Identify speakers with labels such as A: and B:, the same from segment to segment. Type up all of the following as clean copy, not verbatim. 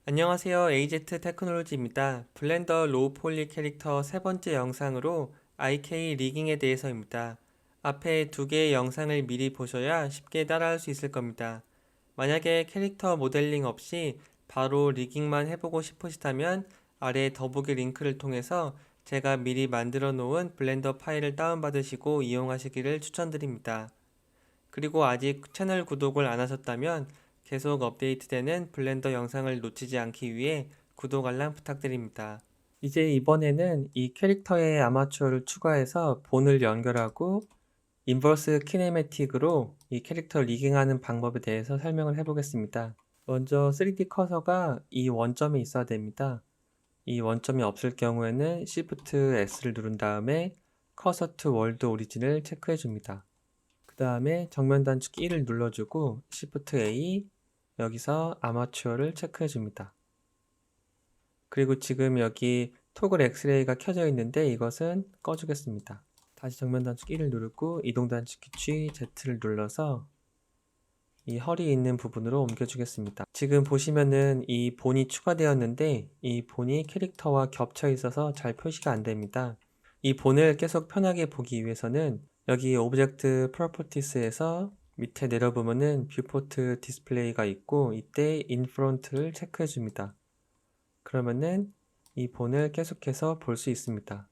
A: 안녕하세요. AZ 테크놀로지입니다. 블렌더 로우 폴리 캐릭터 세 번째 영상으로 IK 리깅에 대해서입니다. 앞에 두 개의 영상을 미리 보셔야 쉽게 따라할 수 있을 겁니다. 만약에 캐릭터 모델링 없이 바로 리깅만 해보고 싶으시다면 아래 더보기 링크를 통해서 제가 미리 만들어 놓은 블렌더 파일을 다운받으시고 이용하시기를 추천드립니다. 그리고 아직 채널 구독을 안 하셨다면 계속 업데이트되는 블렌더 영상을 놓치지 않기 위해 구독 알람 부탁드립니다. 이제 이번에는 이 캐릭터의 아마추어를 추가해서 본을 연결하고 인버스 키네매틱으로 이 캐릭터 리깅하는 방법에 대해서 설명을 해보겠습니다. 먼저 3D 커서가 이 원점에 있어야 됩니다. 이 원점이 없을 경우에는 Shift S를 누른 다음에 커서 투 월드 오리진을 체크해 줍니다. 그 다음에 정면 단축키 1을 눌러주고 Shift A 여기서 아마추어를 체크해 줍니다. 그리고 지금 여기 토글 엑스레이가 켜져 있는데 이것은 꺼주겠습니다. 다시 정면 단축키 1을 누르고 이동 단축키 G, Z를 눌러서 이 허리 있는 부분으로 옮겨주겠습니다. 지금 보시면은 이 본이 추가되었는데 이 본이 캐릭터와 겹쳐 있어서 잘 표시가 안 됩니다. 이 본을 계속 편하게 보기 위해서는 여기 오브젝트 프로퍼티스에서 밑에 내려보면은 뷰포트 디스플레이가 있고 이때 인프론트를 체크해 줍니다. 그러면은 이 본을 계속해서 볼 수 있습니다.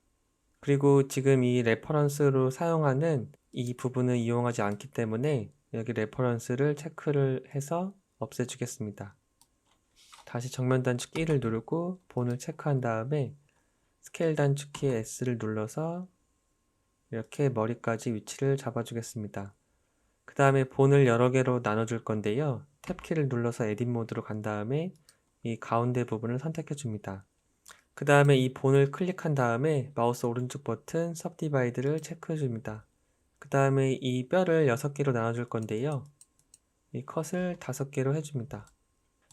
A: 그리고 지금 이 레퍼런스로 사용하는 이 부분을 이용하지 않기 때문에 여기 레퍼런스를 체크를 해서 없애주겠습니다. 다시 정면 단축키 1을 누르고 본을 체크한 다음에 스케일 단축키 S를 눌러서 이렇게 머리까지 위치를 잡아주겠습니다. 그 다음에 본을 여러 개로 나눠줄 건데요. 탭키를 눌러서 에딧 모드로 간 다음에 이 가운데 부분을 선택해 줍니다. 그 다음에 이 본을 클릭한 다음에 마우스 오른쪽 버튼 सब디바이드를 체크해 줍니다. 그 다음에 이 뼈를 6개로 나눠줄 건데요. 이 컷을 5개로 해줍니다.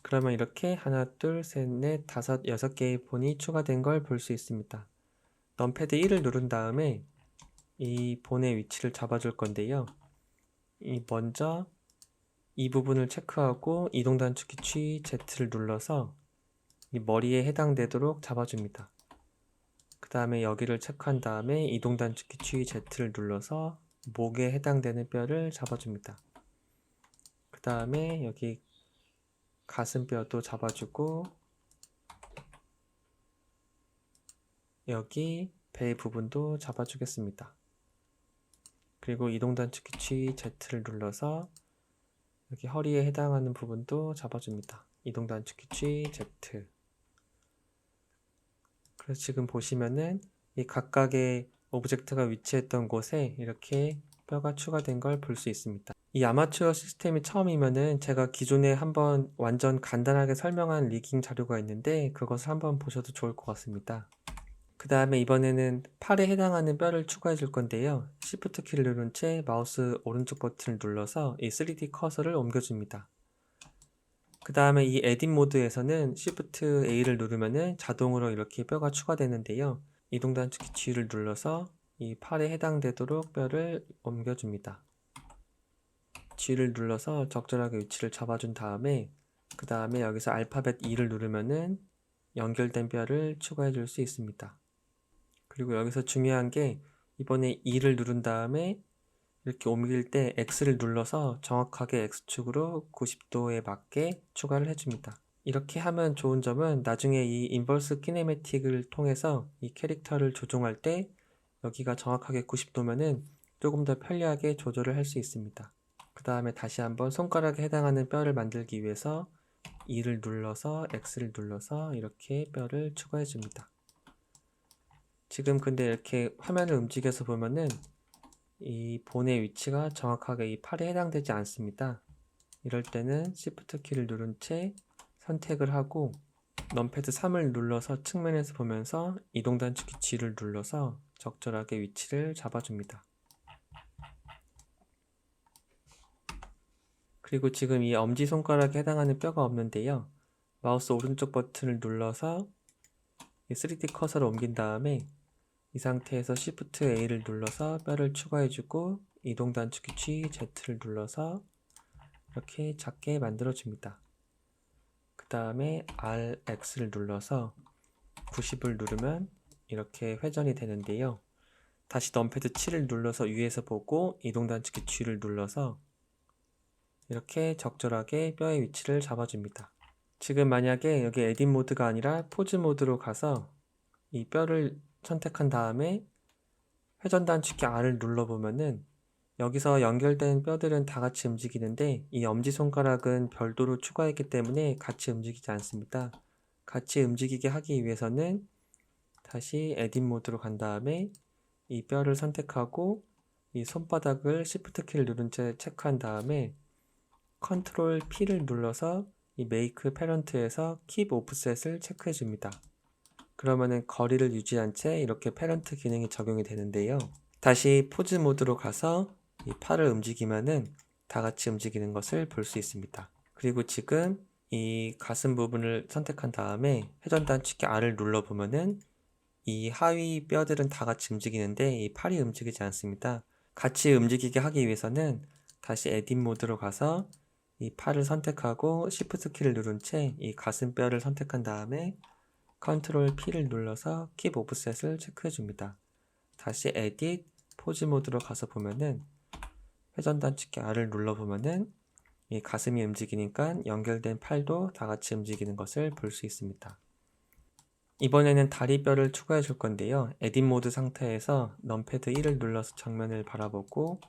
A: 그러면 이렇게 하나, 둘, 셋, 넷, 다섯, 6개의 본이 추가된 걸 볼 수 있습니다. 넘패드 1을 누른 다음에 이 본의 위치를 잡아줄 건데요. 먼저 이 부분을 체크하고 이동 단축키 G, Z를 눌러서 이 머리에 해당되도록 잡아줍니다. 그 다음에 여기를 체크한 다음에 이동 단축키 G, Z를 눌러서 목에 해당되는 뼈를 잡아줍니다. 그 다음에 여기 가슴뼈도 잡아주고 여기 배 부분도 잡아주겠습니다. 그리고 이동 단축키 G, Z를 눌러서 여기 허리에 해당하는 부분도 잡아줍니다. 이동 단축키 G, Z. 그래서 지금 보시면은 이 각각의 오브젝트가 위치했던 곳에 이렇게 뼈가 추가된 걸 볼 수 있습니다. 이 아마추어 시스템이 처음이면은 제가 기존에 한번 완전 간단하게 설명한 리깅 자료가 있는데 그것을 한번 보셔도 좋을 것 같습니다. 그 다음에 이번에는 팔에 해당하는 뼈를 추가해 줄 건데요. Shift 키를 누른 채 마우스 오른쪽 버튼을 눌러서 이 3D 커서를 옮겨줍니다. 그 다음에 이 에딧 모드에서는 Shift A를 누르면은 자동으로 이렇게 뼈가 추가되는데요. 이동 단축키 G를 눌러서 이 팔에 해당되도록 뼈를 옮겨줍니다. G를 눌러서 적절하게 위치를 잡아준 다음에 그 다음에 여기서 알파벳 E를 누르면은 연결된 뼈를 추가해 줄 수 있습니다. 그리고 여기서 중요한 게 이번에 E를 누른 다음에 이렇게 옮길 때 X를 눌러서 정확하게 X축으로 90도에 맞게 추가를 해줍니다. 이렇게 하면 좋은 점은 나중에 이 인버스 키네매틱을 통해서 이 캐릭터를 조종할 때 여기가 정확하게 90도면은 조금 더 편리하게 조절을 할 수 있습니다. 그 다음에 다시 한번 손가락에 해당하는 뼈를 만들기 위해서 E를 눌러서 X를 눌러서 이렇게 뼈를 추가해 줍니다. 지금 근데 이렇게 화면을 움직여서 보면은 이 본의 위치가 정확하게 이 팔에 해당되지 않습니다. 이럴 때는 Shift 키를 누른 채 선택을 하고 넘패드 3을 눌러서 측면에서 보면서 이동 단축키 G를 눌러서 적절하게 위치를 잡아줍니다. 그리고 지금 이 엄지손가락에 해당하는 뼈가 없는데요. 마우스 오른쪽 버튼을 눌러서 이 3D 커서를 옮긴 다음에 이 상태에서 Shift A를 눌러서 뼈를 추가해주고 이동 단축키 G, Z를 눌러서 이렇게 작게 만들어줍니다. 그 그 다음에 RX를 눌러서 90을 누르면 이렇게 회전이 되는데요. 다시 넘패드 7을 눌러서 위에서 보고 이동단축키 G를 눌러서 이렇게 적절하게 뼈의 위치를 잡아줍니다. 지금 만약에 여기 에딧 모드가 아니라 포즈 모드로 가서 이 뼈를 선택한 다음에 회전 단축키 R을 눌러보면은 여기서 연결된 뼈들은 다 같이 움직이는데 이 엄지손가락은 별도로 추가했기 때문에 같이 움직이지 않습니다. 같이 움직이게 하기 위해서는 다시 에딧 모드로 간 다음에 이 뼈를 선택하고 이 손바닥을 Shift 키를 누른 채 체크한 다음에 컨트롤 P를 눌러서 이 Make Parent에서 Keep Offset을 체크해 줍니다. 그러면은 거리를 유지한 채 이렇게 페런트 기능이 적용이 되는데요. 다시 포즈 모드로 가서 이 팔을 움직이면은 다 같이 움직이는 것을 볼 수 있습니다. 그리고 지금 이 가슴 부분을 선택한 다음에 회전 단축키 R을 눌러보면은 이 하위 뼈들은 다 같이 움직이는데 이 팔이 움직이지 않습니다. 같이 움직이게 하기 위해서는 다시 에딧 모드로 가서 이 팔을 선택하고 Shift 키를 누른 채 이 가슴 뼈를 선택한 다음에 컨트롤 P를 눌러서 Keep Offset을 체크해 줍니다. 다시 에딧 포즈 모드로 가서 보면은 회전 단축키 R을 눌러보면은 이 가슴이 움직이니까 연결된 팔도 다 같이 움직이는 것을 볼 수 있습니다. 이번에는 다리뼈를 추가해 줄 건데요. 에딧 모드 상태에서 넘패드 1을 눌러서 정면을 바라보고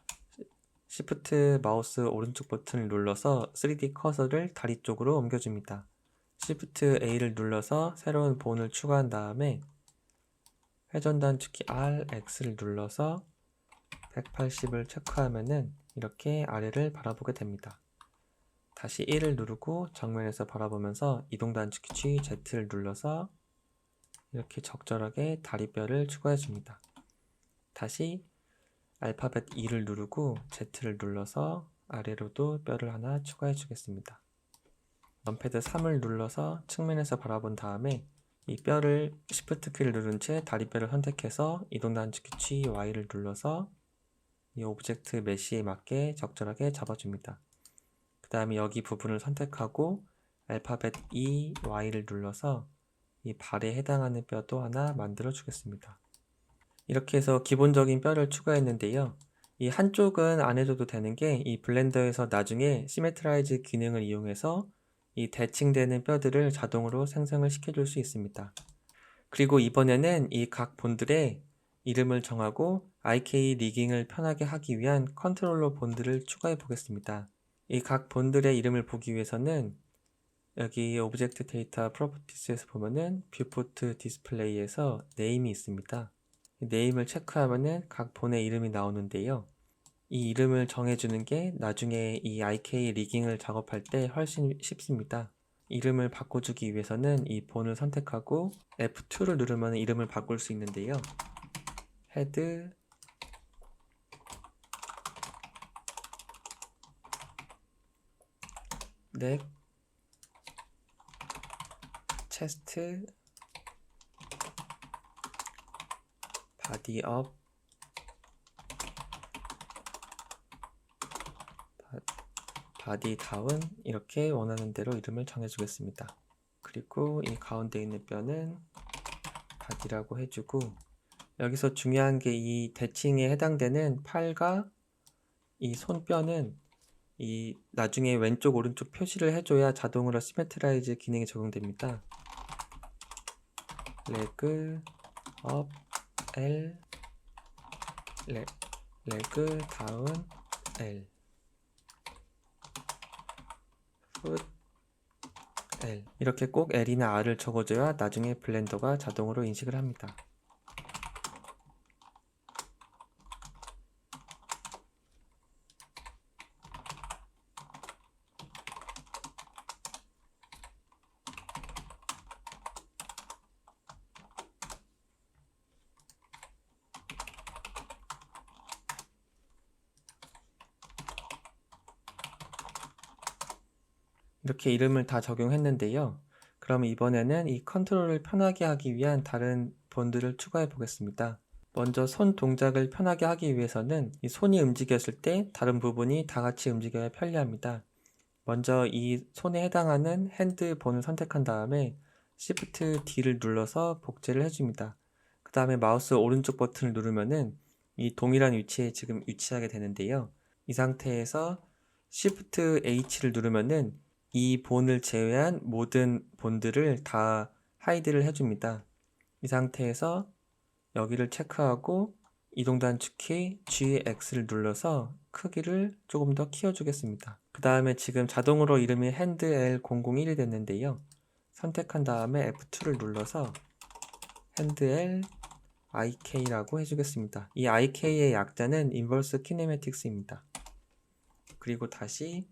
A: Shift 마우스 오른쪽 버튼을 눌러서 3D 커서를 다리 쪽으로 옮겨줍니다. Shift A를 눌러서 새로운 본을 추가한 다음에 회전 단축키 RX를 눌러서 180을 체크하면은 이렇게 아래를 바라보게 됩니다. 다시 1을 누르고 정면에서 바라보면서 이동 단축키 G, Z를 눌러서 이렇게 적절하게 다리뼈를 추가해 줍니다. 다시 알파벳 2를 누르고 Z를 눌러서 아래로도 뼈를 하나 추가해 주겠습니다. 넘패드 3을 눌러서 측면에서 바라본 다음에 이 뼈를 Shift 키를 누른 채 다리뼈를 선택해서 이동 단축키 G, Y를 눌러서 이 오브젝트 메시에 맞게 적절하게 잡아줍니다. 그 다음에 여기 부분을 선택하고 알파벳 E, Y를 눌러서 이 발에 해당하는 뼈도 하나 만들어 주겠습니다. 이렇게 해서 기본적인 뼈를 추가했는데요. 이 한쪽은 안 해줘도 되는 게 이 블렌더에서 나중에 시메트라이즈 기능을 이용해서 이 대칭되는 뼈들을 자동으로 생성을 시켜줄 수 있습니다. 그리고 이번에는 이 각 본들의 이름을 정하고 IK 리깅을 편하게 하기 위한 컨트롤러 본들을 추가해 보겠습니다. 이 각 본들의 이름을 보기 위해서는 여기 오브젝트 데이터 프로퍼티스에서 보면은 뷰포트 디스플레이에서 네임이 있습니다. 네임을 체크하면은 각 본의 이름이 나오는데요. 이 이름을 정해주는 게 나중에 이 IK 리깅을 작업할 때 훨씬 쉽습니다. 이름을 바꿔주기 위해서는 이 본을 선택하고 F2를 누르면 이름을 바꿀 수 있는데요. 헤드, 넥, 체스트, 바디 업, 바디 다운 이렇게 원하는 대로 이름을 정해주겠습니다. 그리고 이 가운데 있는 뼈는 바디라고 해주고 여기서 중요한 게 이 대칭에 해당되는 팔과 이 손뼈는 이 나중에 왼쪽 오른쪽 표시를 해줘야 자동으로 시메트라이즈 기능이 적용됩니다. 레그 업 L 레그 다운 L 풋 L 이렇게 꼭 L이나 R을 적어줘야 나중에 블렌더가 자동으로 인식을 합니다. 이렇게 이름을 다 적용했는데요. 그럼 이번에는 이 컨트롤을 편하게 하기 위한 다른 본들을 추가해 보겠습니다. 먼저 손 동작을 편하게 하기 위해서는 이 손이 움직였을 때 다른 부분이 다 같이 움직여야 편리합니다. 먼저 이 손에 해당하는 핸드본을 선택한 다음에 Shift D를 눌러서 복제를 해줍니다. 그 다음에 마우스 오른쪽 버튼을 누르면은 이 동일한 위치에 지금 위치하게 되는데요. 이 상태에서 Shift H를 누르면은 이 본을 제외한 모든 본들을 다 하이드를 해줍니다. 이 상태에서 여기를 체크하고 이동 단축키 GX를 눌러서 크기를 조금 더 키워주겠습니다. 그 다음에 지금 자동으로 이름이 hand L001이 됐는데요. 선택한 다음에 F2를 눌러서 hand L IK라고 해주겠습니다. 이 IK의 약자는 인버스 키네매틱스입니다. 그리고 다시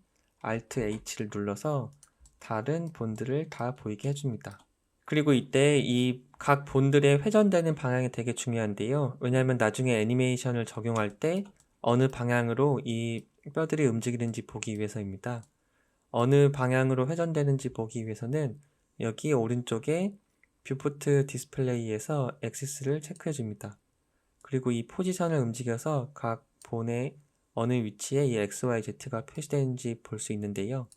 A: Alt H를 눌러서 다른 본들을 다 보이게 해줍니다. 그리고 이때 이 각 본들의 회전되는 방향이 되게 중요한데요. 왜냐하면 나중에 애니메이션을 적용할 때 어느 방향으로 이 뼈들이 움직이는지 보기 위해서입니다. 어느 방향으로 회전되는지 보기 위해서는 여기 오른쪽에 뷰포트 디스플레이에서 엑시스를 체크해 줍니다. 그리고 이 포지션을 움직여서 각 본의 어느 위치에 이 XYZ가 표시되는지 볼 수 있는데요.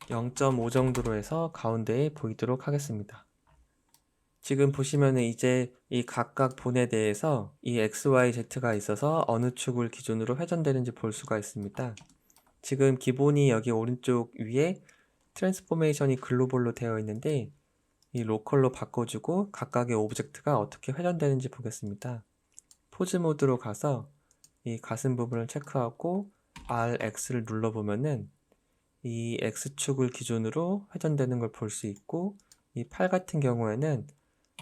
A: 0.5 정도로 해서 가운데에 보이도록 하겠습니다. 지금 보시면은 이제 이 각각 본에 대해서 이 XYZ가 있어서 어느 축을 기준으로 회전되는지 볼 수가 있습니다. 지금 기본이 여기 오른쪽 위에 트랜스포메이션이 글로벌로 되어 있는데 이 로컬로 바꿔주고 각각의 오브젝트가 어떻게 회전되는지 보겠습니다. 포즈 모드로 가서 이 가슴 부분을 체크하고 RX를 눌러보면은 이 X축을 기준으로 회전되는 걸 볼 수 있고 이 팔 같은 경우에는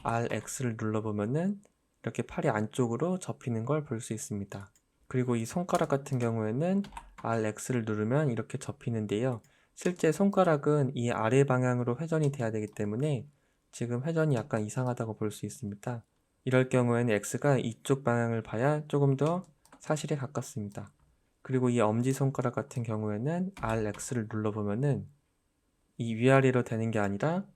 A: RX를 눌러보면은 이렇게 팔이 안쪽으로 접히는 걸 볼 수 있습니다. 그리고 이 손가락 같은 경우에는 RX를 누르면 이렇게 접히는데요. 실제 손가락은 이 아래 방향으로 회전이 돼야 되기 때문에 지금 회전이 약간 이상하다고 볼 수 있습니다. 이럴 경우에는 X가 이쪽 방향을 봐야 조금 더 사실에 가깝습니다. 그리고 이 엄지손가락 같은 경우에는 RX를 눌러보면은 이 위아래로 되는 게 아니라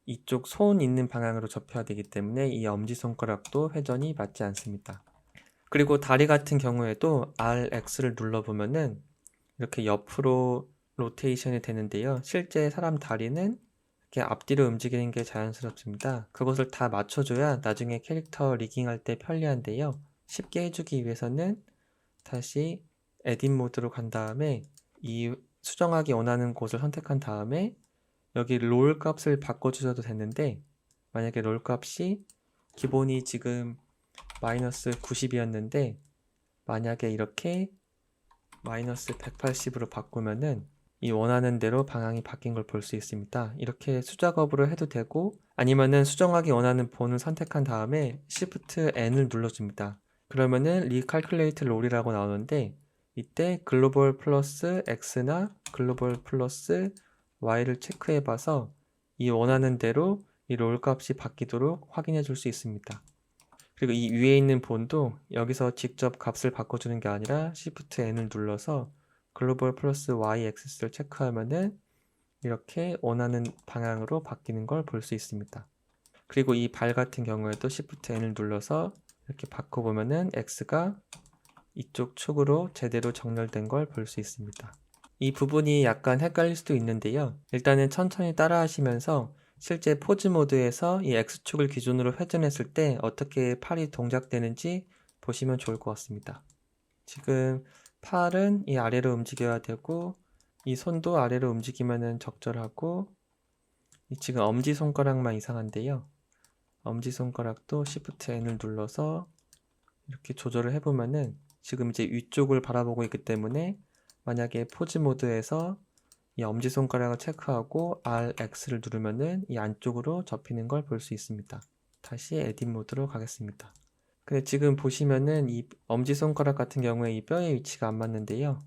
A: 이쪽 손 있는 방향으로 접혀야 되기 때문에 이 엄지손가락도 회전이 맞지 않습니다. 그리고 다리 같은 경우에도 RX를 눌러보면은 이렇게 옆으로 로테이션이 되는데요. 실제 사람 다리는 이렇게 앞뒤로 움직이는 게 자연스럽습니다. 그것을 다 맞춰줘야 나중에 캐릭터 리깅할 때 편리한데요. 쉽게 해주기 위해서는 다시 에딧 모드로 간 다음에 이 수정하기 원하는 곳을 선택한 다음에 여기 롤 값을 바꿔주셔도 되는데 만약에 롤 값이 기본이 지금 마이너스 90이었는데 만약에 이렇게 마이너스 180으로 바꾸면은 이 원하는 대로 방향이 바뀐 걸 볼 수 있습니다. 이렇게 수작업으로 해도 되고 아니면은 수정하기 원하는 본을 선택한 다음에 Shift N을 눌러줍니다. 그러면은 Recalculate Roll이라고 나오는데 이때 글로벌 플러스 X나 글로벌 플러스 Y를 체크해 봐서 이 원하는 대로 이 롤 값이 바뀌도록 확인해 줄 수 있습니다. 그리고 이 위에 있는 본도 여기서 직접 값을 바꿔주는 게 아니라 Shift N을 눌러서 글로벌 플러스 Y 액시스를 체크하면은 이렇게 원하는 방향으로 바뀌는 걸 볼 수 있습니다. 그리고 이 발 같은 경우에도 Shift N을 눌러서 이렇게 바꿔보면은 X가 이쪽 축으로 제대로 정렬된 걸 볼 수 있습니다. 이 부분이 약간 헷갈릴 수도 있는데요. 일단은 천천히 따라 하시면서 실제 포즈 모드에서 이 X축을 기준으로 회전했을 때 어떻게 팔이 동작되는지 보시면 좋을 것 같습니다. 지금 팔은 이 아래로 움직여야 되고 이 손도 아래로 움직이면 적절하고 지금 엄지손가락만 이상한데요. 엄지손가락도 Shift N을 눌러서 이렇게 조절을 해보면은 지금 이제 위쪽을 바라보고 있기 때문에 만약에 포즈 모드에서 이 엄지손가락을 체크하고 RX를 누르면은 이 안쪽으로 접히는 걸 볼 수 있습니다. 다시 에딧 모드로 가겠습니다. 근데 지금 보시면은 이 엄지손가락 같은 경우에 이 뼈의 위치가 안 맞는데요.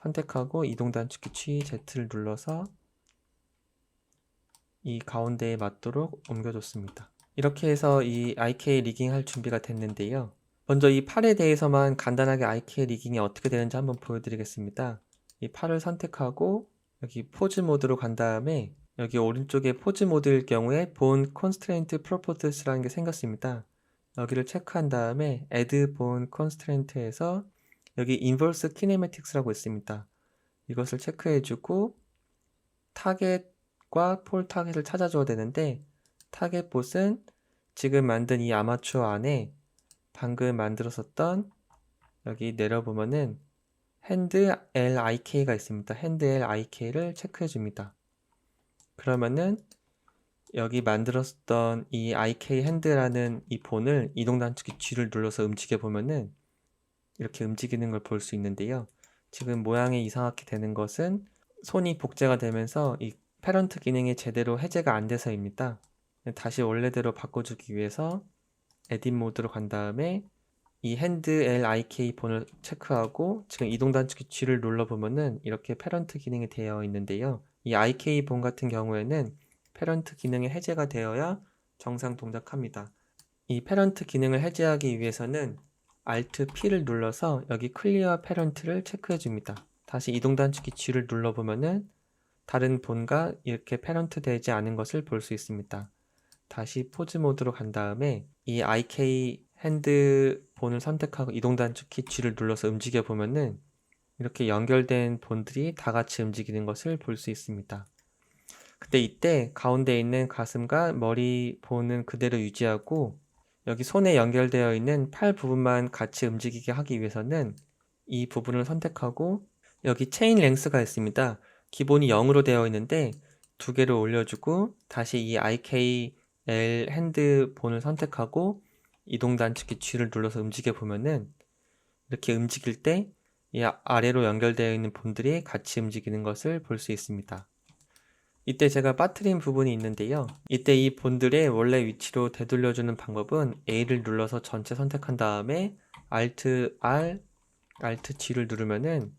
A: 선택하고 이동 단축키 취 Z를 눌러서 이 가운데에 맞도록 옮겨줬습니다. 이렇게 해서 이 IK 리깅 할 준비가 됐는데요. 먼저 이 팔에 대해서만 간단하게 IK 리깅이 어떻게 되는지 한번 보여드리겠습니다. 이 팔을 선택하고 여기 포즈 모드로 간 다음에 여기 오른쪽에 포즈 모드일 경우에 Bone Constraint Properties라는 게 생겼습니다. 여기를 체크한 다음에 Add Bone Constraint에서 여기 Inverse Kinematics라고 있습니다. 이것을 체크해주고 타겟과 폴 타겟을 찾아줘야 되는데, 타겟 봇은 지금 만든 이 아마추어 안에 방금 만들었었던, 여기 내려보면은 핸드 LIK가 있습니다. 핸드 LIK를 체크해줍니다. 그러면은 여기 만들었던 이 IK 핸드라는 이 본을 이동 단축키 G를 눌러서 움직여 보면은 이렇게 움직이는 걸 볼 수 있는데요. 지금 모양이 이상하게 되는 것은 손이 복제가 되면서 이 패런트 기능이 제대로 해제가 안 돼서입니다. 다시 원래대로 바꿔주기 위해서 에딧 모드로 간 다음에 이 핸드 LIK 본을 체크하고 지금 이동 단축키 G를 눌러보면은 이렇게 패런트 기능이 되어 있는데요. 이 IK 본 같은 경우에는 패런트 기능이 해제가 되어야 정상 동작합니다. 이 패런트 기능을 해제하기 위해서는 Alt P를 눌러서 여기 클리어 패런트를 체크해 줍니다. 다시 이동 단축키 G를 눌러보면은 다른 본과 이렇게 패런트 되지 않은 것을 볼 수 있습니다. 다시 포즈 모드로 간 다음에 이 IK 핸드 본을 선택하고 이동 단축키 G를 눌러서 움직여 보면은 이렇게 연결된 본들이 다 같이 움직이는 것을 볼 수 있습니다. 근데 이때 가운데 있는 가슴과 머리 본은 그대로 유지하고 여기 손에 연결되어 있는 팔 부분만 같이 움직이게 하기 위해서는 이 부분을 선택하고 여기 체인 랭스가 있습니다. 기본이 0으로 되어 있는데 두 개를 올려주고 다시 이 IKL 핸드 본을 선택하고 이동 단축키 G를 눌러서 움직여 보면은 이렇게 움직일 때 이 아래로 연결되어 있는 본들이 같이 움직이는 것을 볼 수 있습니다. 이때 제가 빠뜨린 부분이 있는데요. 이때 이 본들의 원래 위치로 되돌려주는 방법은 A를 눌러서 전체 선택한 다음에 Alt R, Alt G를 누르면은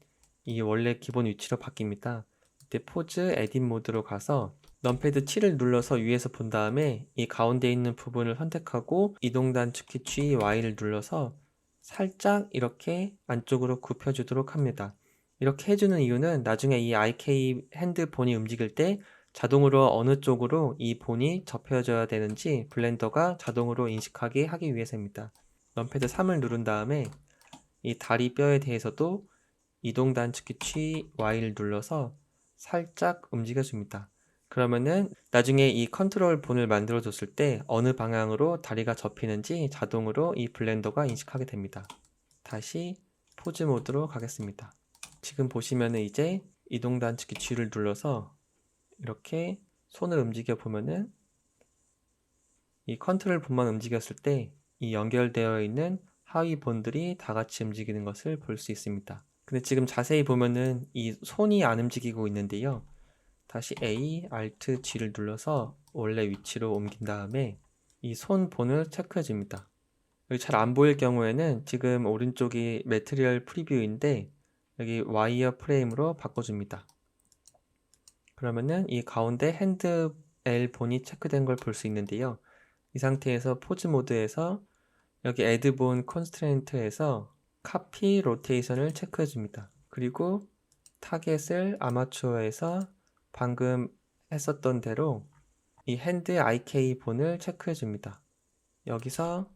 A: 이 원래 기본 위치로 바뀝니다. 이때 포즈 에딧 모드로 가서 넘패드 7을 눌러서 위에서 본 다음에 이 가운데 있는 부분을 선택하고 이동 단축키 G, Y를 눌러서 살짝 이렇게 안쪽으로 굽혀주도록 합니다. 이렇게 해주는 이유는 나중에 이 IK 핸드폰이 움직일 때 자동으로 어느 쪽으로 이 본이 접혀져야 되는지 블렌더가 자동으로 인식하게 하기 위해서입니다. 넘패드 3을 누른 다음에 이 다리 뼈에 대해서도 이동 단축키 G, Y를 눌러서 살짝 움직여줍니다. 그러면은 나중에 이 컨트롤 본을 만들어 줬을 때 어느 방향으로 다리가 접히는지 자동으로 이 블렌더가 인식하게 됩니다. 다시 포즈 모드로 가겠습니다. 지금 보시면은 이제 이동 단축키 G를 눌러서 이렇게 손을 움직여 보면은 이 컨트롤 본만 움직였을 때 이 연결되어 있는 하위 본들이 다 같이 움직이는 것을 볼 수 있습니다. 근데 지금 자세히 보면은 이 손이 안 움직이고 있는데요. 다시 A, Alt, G를 눌러서 원래 위치로 옮긴 다음에 이 손 본을 체크해 줍니다. 여기 잘 안 보일 경우에는 지금 오른쪽이 매트리얼 프리뷰인데 여기 와이어 프레임으로 바꿔줍니다. 그러면은 이 가운데 핸드 L 본이 체크된 걸 볼 수 있는데요. 이 상태에서 포즈 모드에서 여기 Add Bone Constraint에서 Copy Rotation을 체크해 줍니다. 그리고 타겟을 아마추어에서 방금 했었던 대로 이 핸드 IK 본을 체크해 줍니다. 여기서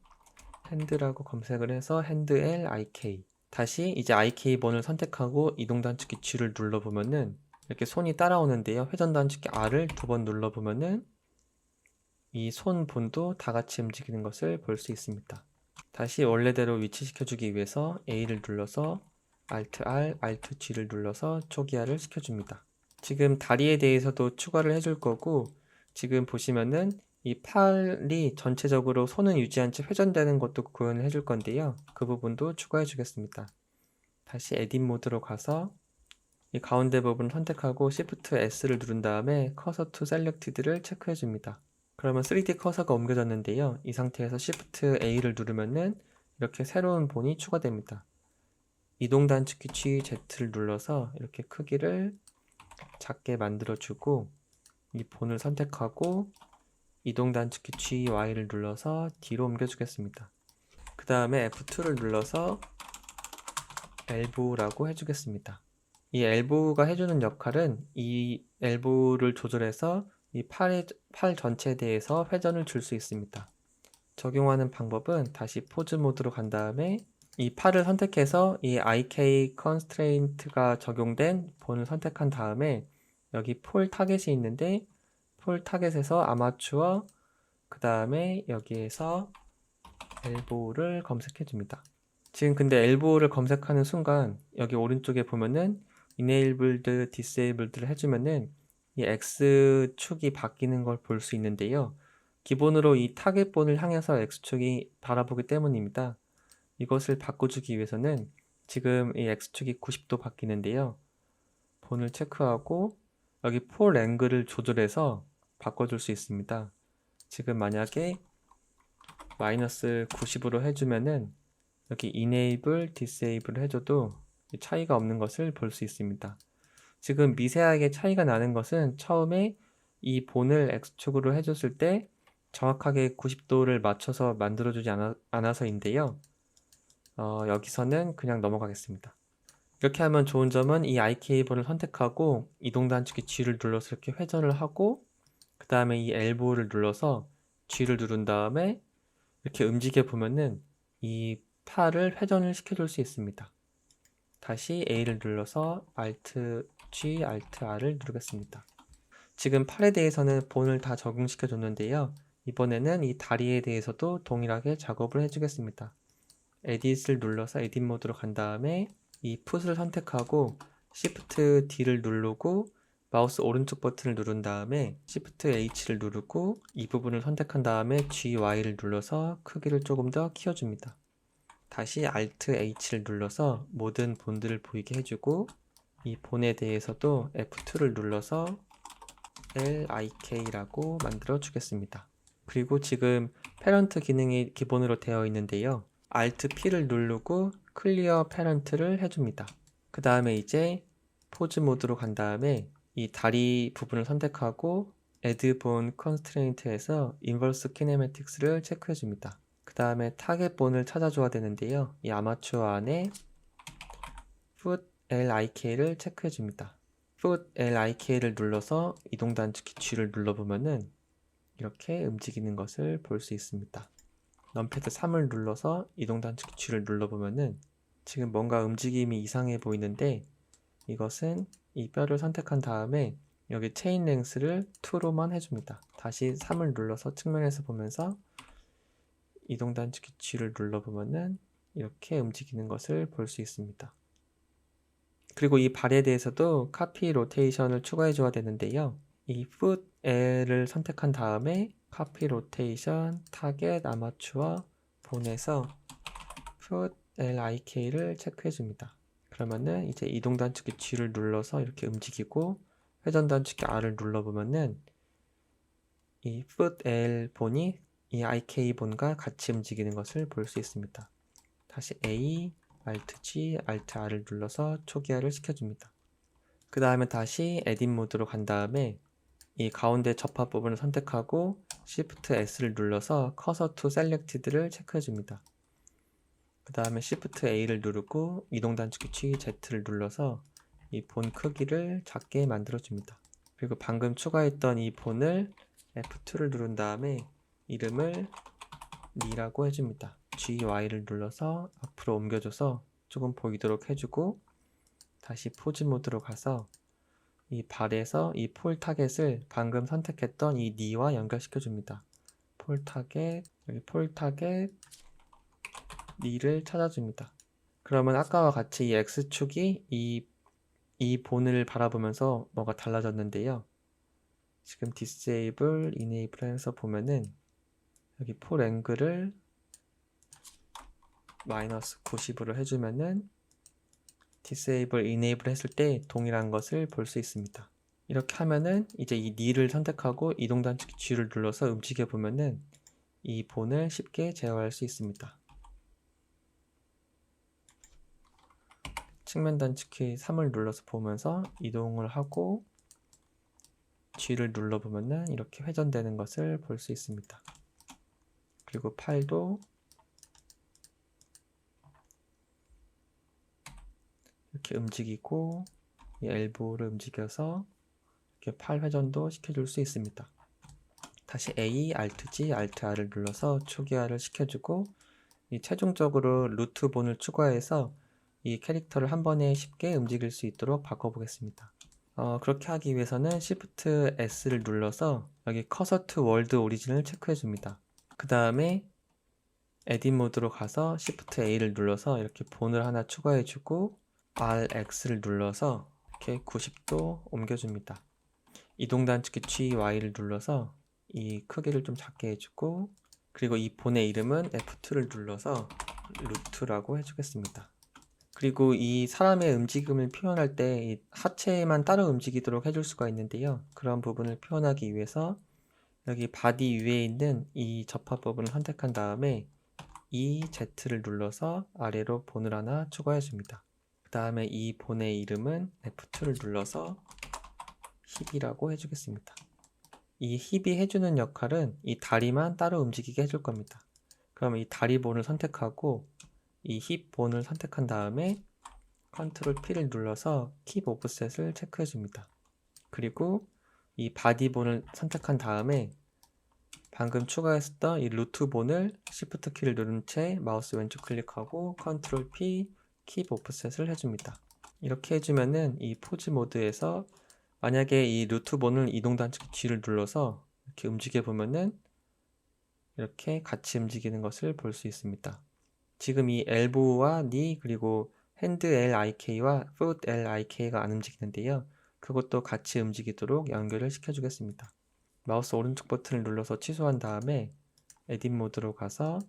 A: 핸드라고 검색을 해서 핸드 L IK 다시 이제 IK 본을 선택하고 이동 단축키 G를 눌러보면은 이렇게 손이 따라오는데요. 회전 단축키 R을 두 번 눌러보면은 이 손 본도 다 같이 움직이는 것을 볼 수 있습니다. 다시 원래대로 위치시켜주기 위해서 A를 눌러서 Alt R, Alt G를 눌러서 초기화를 시켜줍니다. 지금 다리에 대해서도 추가를 해줄 거고 지금 보시면은 이 팔이 전체적으로 손은 유지한 채 회전되는 것도 구현을 해줄 건데요. 그 부분도 추가해 주겠습니다. 다시 에딧 모드로 가서 이 가운데 부분 선택하고 Shift S를 누른 다음에 커서 to selected를 체크해 줍니다. 그러면 3D 커서가 옮겨졌는데요. 이 상태에서 Shift A를 누르면은 이렇게 새로운 본이 추가됩니다. 이동 단축키 G, Z를 눌러서 이렇게 크기를 작게 만들어주고 이 본을 선택하고 이동 단축키 G, Y를 눌러서 뒤로 옮겨주겠습니다. 그 다음에 F2를 눌러서 엘보라고 해주겠습니다. 이 엘보가 해주는 역할은 이 엘보를 조절해서 이 팔 전체에 대해서 회전을 줄 수 있습니다. 적용하는 방법은 다시 포즈 모드로 간 다음에 이 팔을 선택해서 이 IK 컨스트레인트가 적용된 본을 선택한 다음에 여기 폴 타겟이 있는데 폴 타겟에서 아마추어 그 다음에 여기에서 엘보우를 검색해 줍니다. 지금 근데 엘보우를 검색하는 순간 여기 오른쪽에 보면은 enabled, disabled를 해주면은 이 X축이 바뀌는 걸 볼 수 있는데요. 기본으로 이 타겟본을 향해서 X축이 바라보기 때문입니다. 이것을 바꿔주기 위해서는 지금 이 X축이 90도 바뀌는데요. 본을 체크하고 여기 폴 앵글을 조절해서 바꿔줄 수 있습니다. 지금 만약에 마이너스 90으로 해주면은 여기 enable, disable 해줘도 차이가 없는 것을 볼 수 있습니다. 지금 미세하게 차이가 나는 것은 처음에 이 본을 X축으로 해줬을 때 정확하게 90도를 맞춰서 만들어주지 않아서인데요. 여기서는 그냥 넘어가겠습니다. 이렇게 하면 좋은 점은 이 IK본을 선택하고 이동 단축키 G를 눌러서 이렇게 회전을 하고 그 다음에 이 엘보를 눌러서 G를 누른 다음에 이렇게 움직여 보면은 이 팔을 회전을 시켜줄 수 있습니다. 다시 A를 눌러서 Alt G, Alt R을 누르겠습니다. 지금 팔에 대해서는 본을 다 적용시켜 줬는데요. 이번에는 이 다리에 대해서도 동일하게 작업을 해주겠습니다. 에딧을 눌러서 에딧 모드로 간 다음에 이 풋을 선택하고 Shift D를 누르고 마우스 오른쪽 버튼을 누른 다음에 Shift H를 누르고 이 부분을 선택한 다음에 GY를 눌러서 크기를 조금 더 키워줍니다. 다시 Alt H를 눌러서 모든 본들을 보이게 해주고 이 본에 대해서도 F2를 눌러서 LIK라고 만들어 주겠습니다. 그리고 지금 패런트 기능이 기본으로 되어 있는데요. Alt P를 누르고 클리어 패런트를 해줍니다. 그 다음에 이제 포즈 모드로 간 다음에 이 다리 부분을 선택하고 Add Bone Constraint에서 Inverse Kinematics를 체크해 줍니다. 그 다음에 타겟 본을 찾아줘야 되는데요. 이 아마추어 안에 Foot LIK를 체크해 줍니다. Foot LIK를 눌러서 이동 단축키 G를 눌러보면은 이렇게 움직이는 것을 볼 수 있습니다. 넘패드 3을 눌러서 이동 단축키 G를 눌러보면은 지금 뭔가 움직임이 이상해 보이는데 이것은 이 뼈를 선택한 다음에 여기 체인 랭스를 2로만 해줍니다. 다시 3을 눌러서 측면에서 보면서 이동 단축키 G를 눌러보면은 이렇게 움직이는 것을 볼 수 있습니다. 그리고 이 발에 대해서도 카피 로테이션을 추가해 줘야 되는데요. 이 foot L을 선택한 다음에 카피 로테이션 타겟 아마추어 본에서 foot LIK를 체크해 줍니다. 그러면은 이제 이동 단축키 G를 눌러서 이렇게 움직이고 회전 단축키 R을 눌러보면은 이 foot L 본이 이 IK 본과 같이 움직이는 것을 볼 수 있습니다. 다시 A, Alt G, Alt R을 눌러서 초기화를 시켜줍니다. 그 다음에 다시 에딧 모드로 간 다음에 이 가운데 접합 부분을 선택하고 Shift S를 눌러서 Cursor to Selected를 체크해줍니다. 그 다음에 Shift A를 누르고 이동 단축키 G, Z를 눌러서 이 본 크기를 작게 만들어줍니다. 그리고 방금 추가했던 이 본을 F2를 누른 다음에 이름을 니라고 해줍니다. GY를 눌러서 앞으로 옮겨줘서 조금 보이도록 해주고 다시 포즈 모드로 가서 이 발에서 이 폴 타겟을 방금 선택했던 이 니와 연결시켜 줍니다. 폴 타겟, 여기 폴 타겟 니를 찾아줍니다. 그러면 아까와 같이 이 X축이 이 본을 바라보면서 뭐가 달라졌는데요. 지금 disable, enable 해서 보면은 여기 폴 앵글을 마이너스 90으로 해주면은 disable, enable 했을 때 동일한 것을 볼 수 있습니다. 이렇게 하면은 이제 이 니를 선택하고 이동 단축키 G를 눌러서 움직여 보면은 이 본을 쉽게 제어할 수 있습니다. 측면 단축키 3을 눌러서 보면서 이동을 하고 G를 눌러 보면은 이렇게 회전되는 것을 볼 수 있습니다. 그리고 팔도 이렇게 움직이고 이 엘보를 움직여서 이렇게 팔 회전도 시켜줄 수 있습니다. 다시 A, Alt G, Alt R을 눌러서 초기화를 시켜주고 이 최종적으로 루트본을 추가해서 이 캐릭터를 한 번에 쉽게 움직일 수 있도록 바꿔보겠습니다. 그렇게 하기 위해서는 Shift S를 눌러서 여기 커서 투 월드 오리진을 체크해 줍니다. 그 다음에 에딧 모드로 가서 Shift A를 눌러서 이렇게 본을 하나 추가해 주고 RX를 눌러서 이렇게 90도 옮겨줍니다. 이동 단축키 GY를 눌러서 이 크기를 좀 작게 해주고, 그리고 이 본의 이름은 F2를 눌러서 루트라고 해주겠습니다. 그리고 이 사람의 움직임을 표현할 때 이 하체만 따로 움직이도록 해줄 수가 있는데요. 그런 부분을 표현하기 위해서 여기 바디 위에 있는 이 접합 부분을 선택한 다음에 이 Z를 눌러서 아래로 본을 하나 추가해 줍니다. 그 다음에 이 본의 이름은 F2를 눌러서 힙이라고 해주겠습니다. 이 힙이 해주는 역할은 이 다리만 따로 움직이게 해줄 겁니다. 그럼 이 다리 본을 선택하고 이 힙 본을 선택한 다음에 컨트롤 P를 눌러서 킵 오프셋을 체크해 줍니다. 그리고 이 바디 본을 선택한 다음에 방금 추가했었던 이 루트 본을 Shift 키를 누른 채 마우스 왼쪽 클릭하고 컨트롤 P 킵 오프셋을 해줍니다. 이렇게 해주면은 이 포즈 모드에서 만약에 이 루트 본을 이동 단축키 G를 눌러서 이렇게 움직여 보면은 이렇게 같이 움직이는 것을 볼 수 있습니다. 지금 이 엘보와 니 그리고 핸드 LIK와 풋 LIK가 안 움직이는데요. 그것도 같이 움직이도록 연결을 시켜주겠습니다. 마우스 오른쪽 버튼을 눌러서 취소한 다음에 에딧 모드로 가서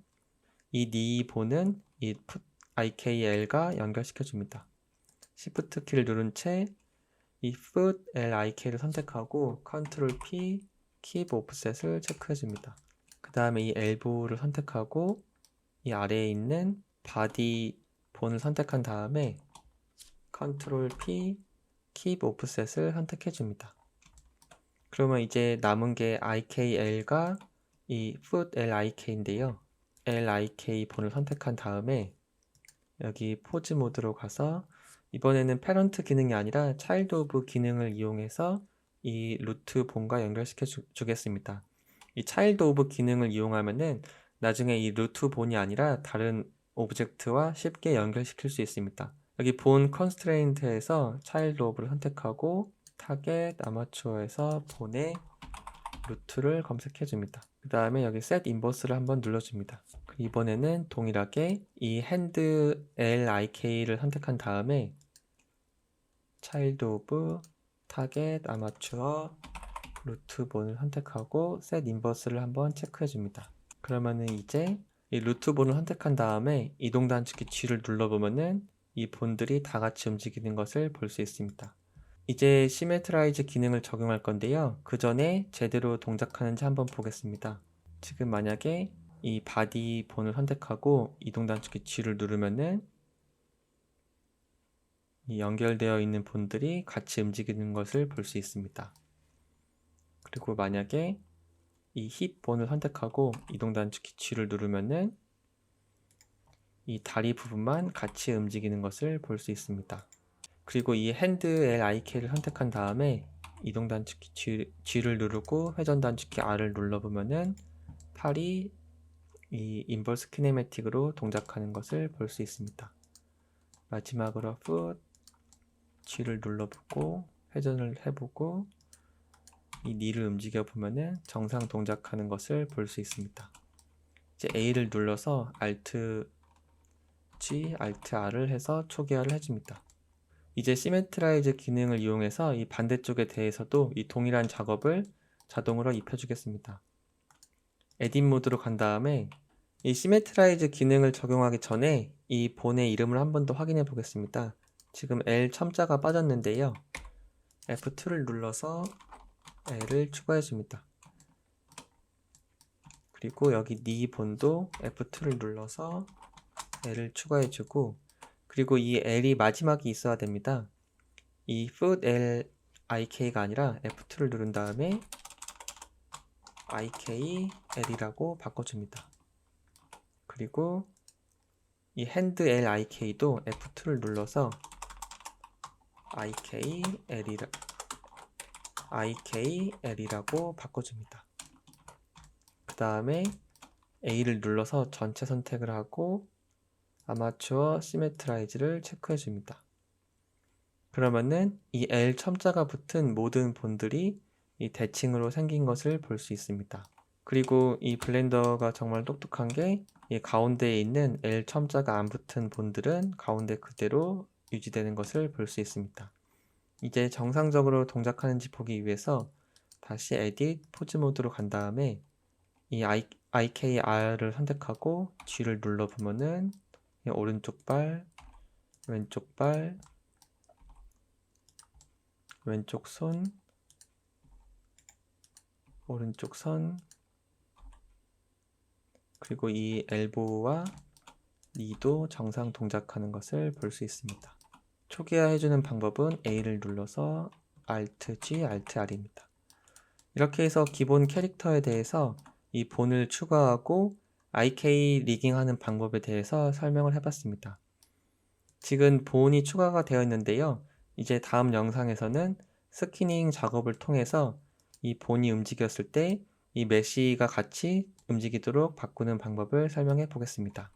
A: 이 니 본은 이 풋 IKL과 연결시켜줍니다. Shift 키를 누른 채 이 풋 LIK를 선택하고 컨트롤 P 킵 오프셋을 체크해줍니다. 그 다음에 이 엘보를 선택하고 이 아래에 있는 바디 본을 선택한 다음에 컨트롤 P 킵 오프셋을 선택해 줍니다. 그러면 이제 남은 게 IKL과 이 풋 LIK인데요. LIK 본을 선택한 다음에 여기 포즈 모드로 가서 이번에는 패런트 기능이 아니라 차일드 오브 기능을 이용해서 이 루트 본과 연결시켜 주겠습니다. 이 차일드 오브 기능을 이용하면은 나중에 이 루트 본이 아니라 다른 오브젝트와 쉽게 연결시킬 수 있습니다. 여기 본 컨스트레인트에서 차일드 오브를 선택하고 타겟 아마추어에서 본의 루트를 검색해 줍니다. 그 다음에 여기 set inverse를 한번 눌러줍니다. 이번에는 동일하게 이 hand LIK를 선택한 다음에 child of target amateur 루트 본을 선택하고 set inverse를 한번 체크해 줍니다. 그러면은 이제 이 루트 본을 선택한 다음에 이동 단축키 G를 눌러보면은 이 본들이 다 같이 움직이는 것을 볼 수 있습니다. 이제 시메트라이즈 기능을 적용할 건데요. 그 전에 제대로 동작하는지 한번 보겠습니다. 지금 만약에 이 바디 본을 선택하고 이동 단축키 G를 누르면은 이 연결되어 있는 본들이 같이 움직이는 것을 볼 수 있습니다. 그리고 만약에 이 힙 본을 선택하고 이동 단축키 G를 누르면은 이 다리 부분만 같이 움직이는 것을 볼 수 있습니다. 그리고 이 핸드 LIK를 선택한 다음에 이동 단축키 G를 누르고 회전 단축키 R을 눌러보면은 팔이 이 인버스 키네매틱으로 동작하는 것을 볼 수 있습니다. 마지막으로 풋 G를 눌러보고 회전을 해보고 이 니를 움직여 보면은 정상 동작하는 것을 볼 수 있습니다. 이제 A를 눌러서 Alt G, Alt R을 해서 초기화를 해줍니다. 이제 시메트라이즈 기능을 이용해서 이 반대쪽에 대해서도 이 동일한 작업을 자동으로 입혀주겠습니다. 에딧 모드로 간 다음에 이 시메트라이즈 기능을 적용하기 전에 이 본의 이름을 한 번 더 확인해 보겠습니다. 지금 L 첨자가 빠졌는데요. F2를 눌러서 L을 추가해 줍니다. 그리고 여기 니 본도 F2를 눌러서 L을 추가해 주고, 그리고 이 L이 마지막에 있어야 됩니다. 이 foot L IK가 아니라 F2를 누른 다음에 IK L이라고 바꿔줍니다. 그리고 이 hand L IK도 F2를 눌러서 IK L이라고 바꿔줍니다. 그 다음에 A를 눌러서 전체 선택을 하고 아마추어 시메트라이즈를 체크해 줍니다. 그러면은 이 L 첨자가 붙은 모든 본들이 이 대칭으로 생긴 것을 볼 수 있습니다. 그리고 이 블렌더가 정말 똑똑한 게 이 가운데에 있는 L 첨자가 안 붙은 본들은 가운데 그대로 유지되는 것을 볼 수 있습니다. 이제 정상적으로 동작하는지 보기 위해서 다시 Edit 포즈 모드로 간 다음에 이 IKR을 선택하고 G를 눌러보면은 오른쪽 발, 왼쪽 발, 왼쪽 손, 오른쪽 선, 그리고 이 엘보와 니도 정상 동작하는 것을 볼 수 있습니다. 초기화해주는 방법은 A를 눌러서 Alt G, Alt R입니다. 이렇게 해서 기본 캐릭터에 대해서 이 본을 추가하고 IK 리깅하는 방법에 대해서 설명을 해봤습니다. 지금 본이 추가가 되어 있는데요. 이제 다음 영상에서는 스키닝 작업을 통해서 이 본이 움직였을 때 이 메쉬가 같이 움직이도록 바꾸는 방법을 설명해 보겠습니다.